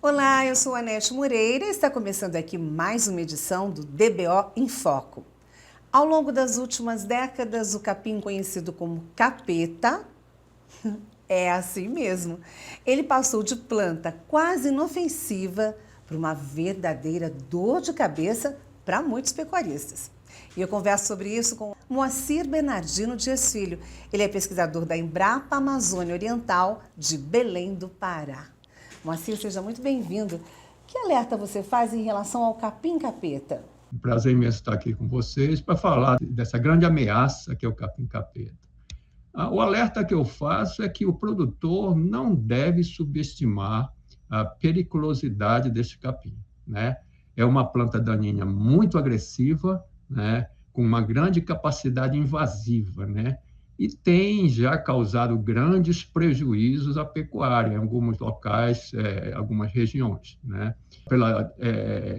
Olá, eu sou a Anete Moreira e está começando aqui mais uma edição do DBO em Foco. Ao longo das últimas décadas, o capim conhecido como capeta é assim mesmo. Ele passou de planta quase inofensiva para uma verdadeira dor de cabeça para muitos pecuaristas. E eu converso sobre isso com Moacir Bernardino Dias Filho. Ele é pesquisador da Embrapa Amazônia Oriental de Belém do Pará. Moacir, seja muito bem-vindo. Que alerta você faz em relação ao capim-capeta? Um prazer imenso estar aqui com vocês para falar dessa grande ameaça que é o capim-capeta. O alerta que eu faço é que o produtor não deve subestimar a periculosidade deste capim, né? É uma planta daninha muito agressiva, né? Com uma grande capacidade invasiva, né? E tem já causado grandes prejuízos à pecuária em alguns locais, algumas regiões, né? Pela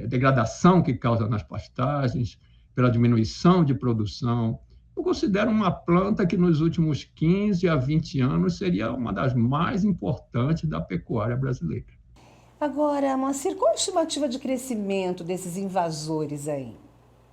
degradação que causa nas pastagens, pela diminuição de produção. Eu considero uma planta que nos últimos 15 a 20 anos seria uma das mais importantes da pecuária brasileira. Agora, Moacir, qual a estimativa de crescimento desses invasores aí?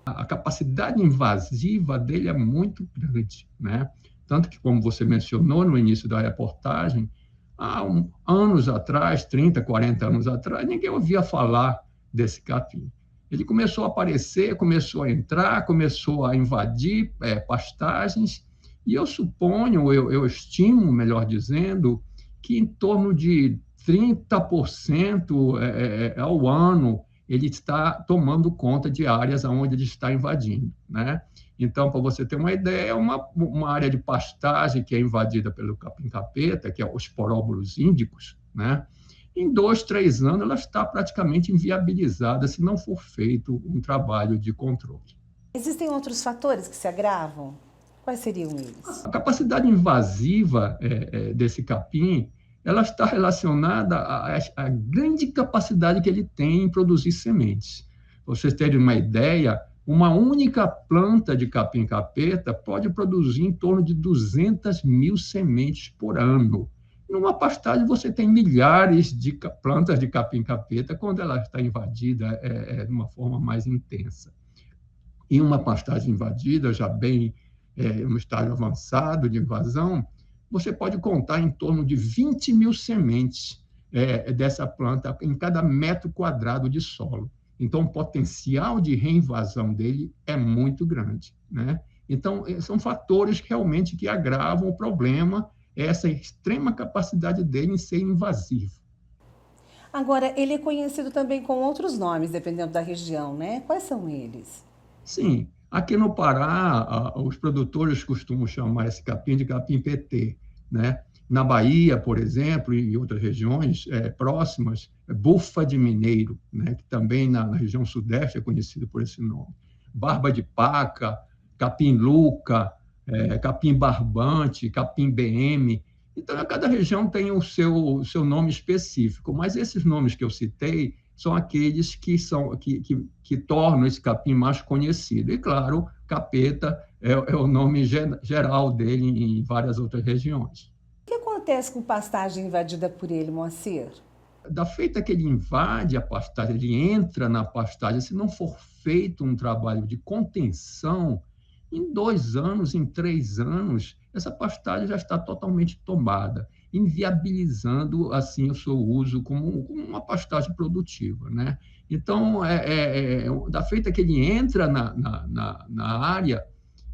A capacidade invasiva dele é muito grande, né? Tanto que, como você mencionou no início da reportagem, há anos atrás, 30, 40 anos atrás, ninguém ouvia falar desse capim. Ele começou a aparecer, começou a entrar, começou a invadir pastagens, e eu suponho, eu estimo, melhor dizendo, que em torno de 30% ao ano ele está tomando conta de áreas onde ele está invadindo, né? Então, para você ter uma ideia, uma área de pastagem que é invadida pelo capim-capeta, que é os poróbulos índicos, né? Em 2, 3 anos, ela está praticamente inviabilizada se não for feito um trabalho de controle. Existem outros fatores que se agravam? Quais seriam eles? A capacidade invasiva desse capim, ela está relacionada à grande capacidade que ele tem em produzir sementes. Para vocês terem uma ideia, uma única planta de capim-capeta pode produzir em torno de 200 mil sementes por ano. Numa pastagem, você tem milhares de plantas de capim-capeta quando ela está invadida de uma forma mais intensa. Em uma pastagem invadida, já bem no estágio avançado de invasão, você pode contar em torno de 20 mil sementes dessa planta em cada metro quadrado de solo. Então, o potencial de reinvasão dele é muito grande, né? Então, são fatores realmente que agravam o problema, essa extrema capacidade dele em ser invasivo. Agora, ele é conhecido também com outros nomes, dependendo da região, né? Quais são eles? Sim, aqui no Pará, os produtores costumam chamar esse capim de capim-PT, né? Na Bahia, por exemplo, e em outras regiões próximas, bufa de mineiro, né? Que também na região sudeste é conhecido por esse nome. Barba de paca, capim-luca, capim barbante, capim BM. Então, cada região tem o seu nome específico, mas esses nomes que eu citei são aqueles que tornam esse capim mais conhecido. E, claro, capeta é o nome geral dele em várias outras regiões. O que acontece com pastagem invadida por ele, Moacir? Da feita que ele invade a pastagem, ele entra na pastagem, se não for feito um trabalho de contenção, em 2 anos, em 3 anos, essa pastagem já está totalmente tomada, inviabilizando assim o seu uso como uma pastagem produtiva, né? Então, da feita que ele entra na área,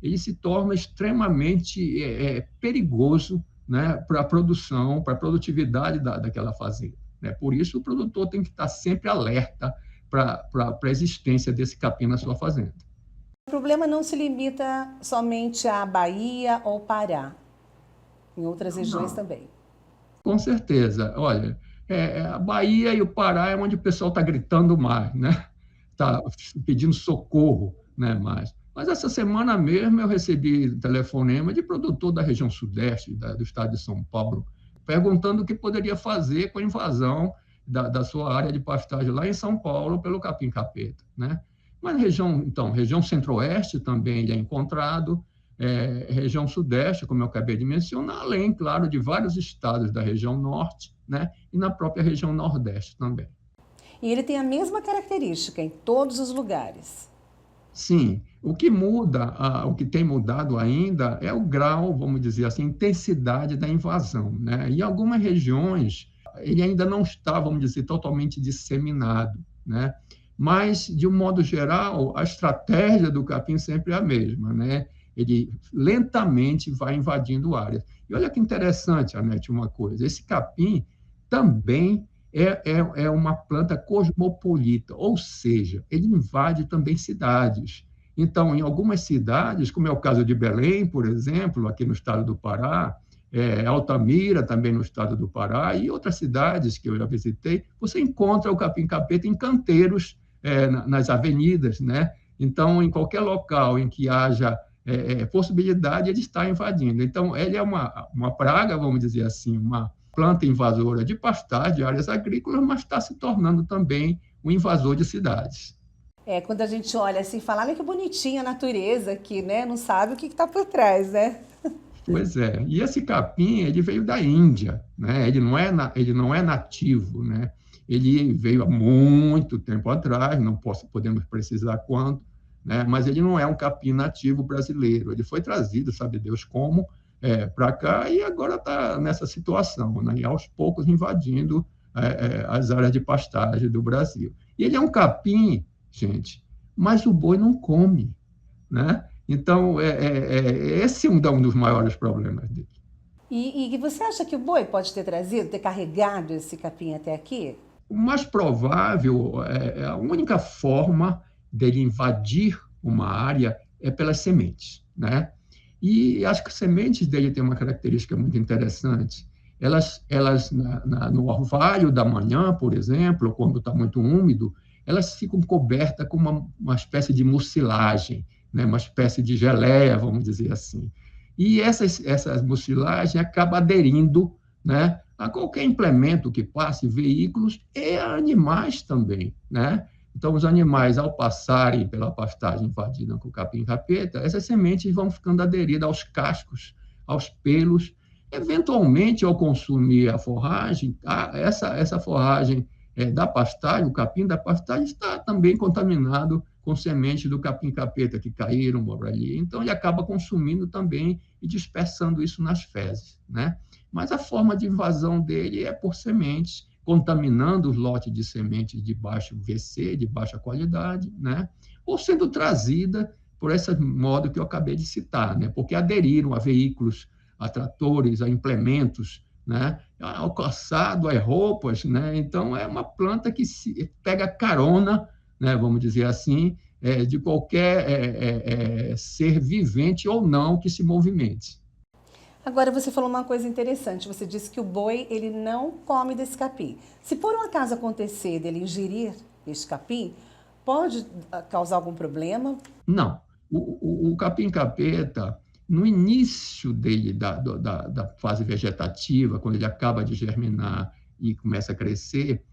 ele se torna extremamente perigoso, né, para a produção, para a produtividade daquela fazenda, né? Por isso, o produtor tem que estar sempre alerta para a existência desse capim na sua fazenda. O problema não se limita somente à Bahia ou Pará, em outras regiões Não, também. com certeza. Olha, a Bahia e o Pará é onde o pessoal está gritando mais, né? Está pedindo socorro, né? Mas essa semana mesmo eu recebi telefonema de produtor da região sudeste, do estado de São Paulo, perguntando o que poderia fazer com a invasão da sua área de pastagem lá em São Paulo pelo capim-capeta, né? Mas região centro-oeste também ele é encontrado, região sudeste, como eu acabei de mencionar, além, claro, de vários estados da região norte, né? E na própria região nordeste também. E ele tem a mesma característica em todos os lugares. Sim, o que muda, o que tem mudado ainda é o grau, vamos dizer assim, intensidade da invasão, né? Em algumas regiões, ele ainda não está, vamos dizer, totalmente disseminado, né? Mas, de um modo geral, a estratégia do capim sempre é a mesma, né? Ele lentamente vai invadindo áreas. E olha que interessante, Anete, uma coisa, esse capim também é uma planta cosmopolita, ou seja, ele invade também cidades. Então, em algumas cidades, como é o caso de Belém, por exemplo, aqui no estado do Pará, Altamira, também no estado do Pará, e outras cidades que eu já visitei, você encontra o capim-capeta em canteiros, nas avenidas, né? Então, em qualquer local em que haja possibilidade, ele está invadindo. Então, ele é uma praga, vamos dizer assim, uma planta invasora de pastagem, de áreas agrícolas, mas está se tornando também um invasor de cidades. Quando a gente olha assim, fala, olha que bonitinha a natureza aqui, né? Não sabe o que está por trás, né? Pois é. E esse capim, ele veio da Índia, né? Ele não é nativo, né? Ele veio há muito tempo atrás, não podemos precisar quando, né? Mas ele não é um capim nativo brasileiro. Ele foi trazido, sabe Deus como, para cá e agora está nessa situação, né? E aos poucos invadindo as áreas de pastagem do Brasil. E ele é um capim, gente, mas o boi não come, né? Então, esse é um dos maiores problemas dele. E você acha que o boi pode ter trazido, ter carregado esse capim até aqui? O mais provável, a única forma dele invadir uma área é pelas sementes, né? E acho que as sementes dele têm uma característica muito interessante. Elas no orvalho da manhã, por exemplo, quando está muito úmido, elas ficam cobertas com uma espécie de mucilagem, né? Uma espécie de geleia, vamos dizer assim. E essa mucilagem acaba aderindo, né, a qualquer implemento que passe, veículos e animais também, né? Então, os animais, ao passarem pela pastagem invadida com o capim-capeta, essas sementes vão ficando aderidas aos cascos, aos pelos. Eventualmente, ao consumir a forragem, essa forragem da pastagem, o capim da pastagem, está também contaminado com sementes do capim-capeta que caíram por ali. Então, ele acaba consumindo também e dispersando isso nas fezes, né? Mas a forma de invasão dele é por sementes, contaminando os lotes de sementes de baixo VC, de baixa qualidade, né? Ou sendo trazida por esse modo que eu acabei de citar, né? Porque aderiram a veículos, a tratores, a implementos, né? Ao calçado, a roupas, né? Então, é uma planta que pega carona, né? Vamos dizer assim, de qualquer ser vivente ou não que se movimente. Agora você falou uma coisa interessante. Você disse que o boi ele não come desse capim. Se por um acaso acontecer dele ingerir este capim, pode causar algum problema? Não. O capim-capeta, no início dele, da fase vegetativa, quando ele acaba de germinar e começa a crescer,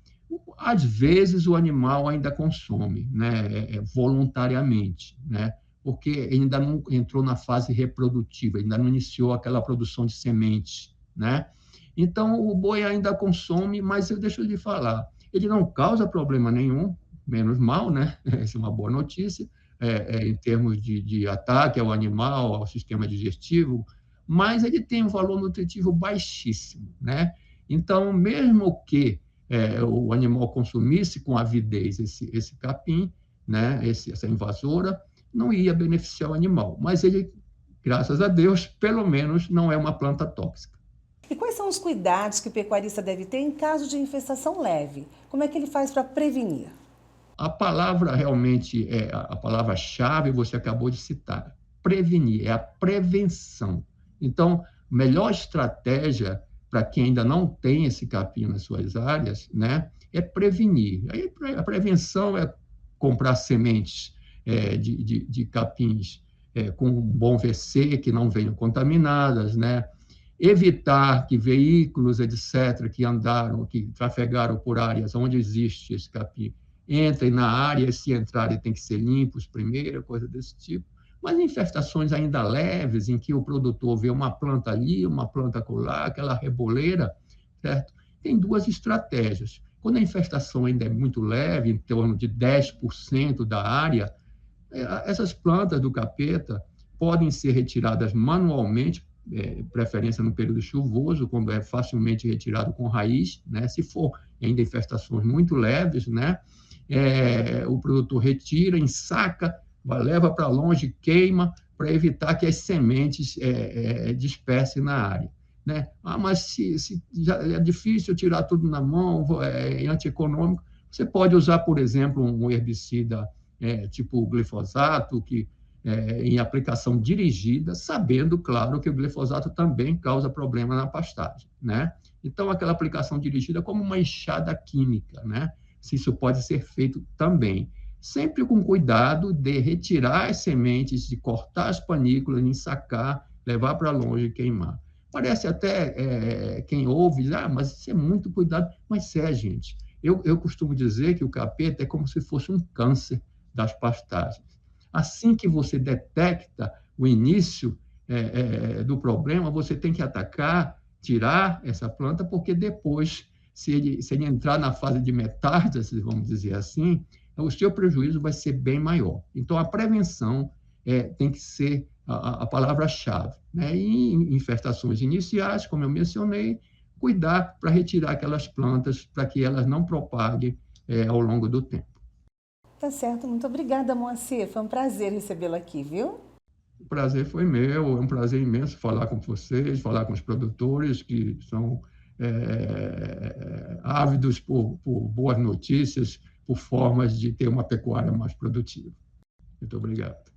às vezes o animal ainda consome, né, voluntariamente, né, porque ele ainda não entrou na fase reprodutiva, ainda não iniciou aquela produção de sementes, né? Então, o boi ainda consome, mas eu deixo de falar, ele não causa problema nenhum, menos mal, né? Essa é uma boa notícia, em termos de ataque ao animal, ao sistema digestivo, mas ele tem um valor nutritivo baixíssimo, né? Então, mesmo que o animal consumisse com avidez esse capim, né? Essa invasora, não ia beneficiar o animal, mas ele, graças a Deus, pelo menos não é uma planta tóxica. E quais são os cuidados que o pecuarista deve ter em caso de infestação leve? Como é que ele faz para prevenir? A palavra realmente a palavra-chave, você acabou de citar, prevenir, é a prevenção. Então, melhor estratégia para quem ainda não tem esse capim nas suas áreas, né, é prevenir. Aí, a prevenção é comprar sementes de capins com um bom VC, que não venham contaminadas, né? Evitar que veículos, etc., que andaram, que trafegaram por áreas onde existe esse capim, entrem na área, e se entrarem tem que ser limpos primeiro, coisa desse tipo. Mas infestações ainda leves, em que o produtor vê uma planta ali, uma planta acolá, aquela reboleira, certo? Tem duas estratégias. Quando a infestação ainda é muito leve, em torno de 10% da área, essas plantas do capeta podem ser retiradas manualmente, preferência no período chuvoso, quando é facilmente retirado com raiz, né? Se for ainda infestações muito leves, né? O produtor retira, ensaca, leva para longe, queima, para evitar que as sementes dispersem na área. Né? Mas se já é difícil tirar tudo na mão, é antieconômico, você pode usar, por exemplo, um herbicida tipo o glifosato, que em aplicação dirigida, sabendo, claro, que o glifosato também causa problema na pastagem, né? Então, aquela aplicação dirigida como uma enxada química, né? Se isso pode ser feito também. Sempre com cuidado de retirar as sementes, de cortar as panículas, ensacar, levar para longe e queimar. Parece até, quem ouve, mas isso é muito cuidado. Mas é, gente. Eu costumo dizer que o capeta é como se fosse um câncer das pastagens. Assim que você detecta o início do problema, você tem que atacar, tirar essa planta, porque depois, se ele entrar na fase de metástase, vamos dizer assim, o seu prejuízo vai ser bem maior. Então, a prevenção tem que ser a palavra-chave. Né? E em infestações iniciais, como eu mencionei, cuidar para retirar aquelas plantas para que elas não propaguem ao longo do tempo. Tá certo, muito obrigada, Moacir. Foi um prazer recebê-lo aqui, viu? O prazer foi meu, é um prazer imenso falar com vocês, falar com os produtores que são ávidos por boas notícias, por formas de ter uma pecuária mais produtiva. Muito obrigado.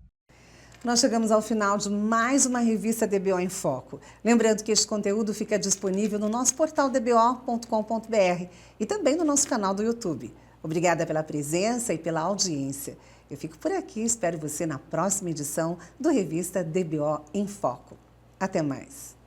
Nós chegamos ao final de mais uma revista DBO em Foco. Lembrando que este conteúdo fica disponível no nosso portal dbo.com.br e também no nosso canal do YouTube. Obrigada pela presença e pela audiência. Eu fico por aqui e espero você na próxima edição do Revista DBO em Foco. Até mais!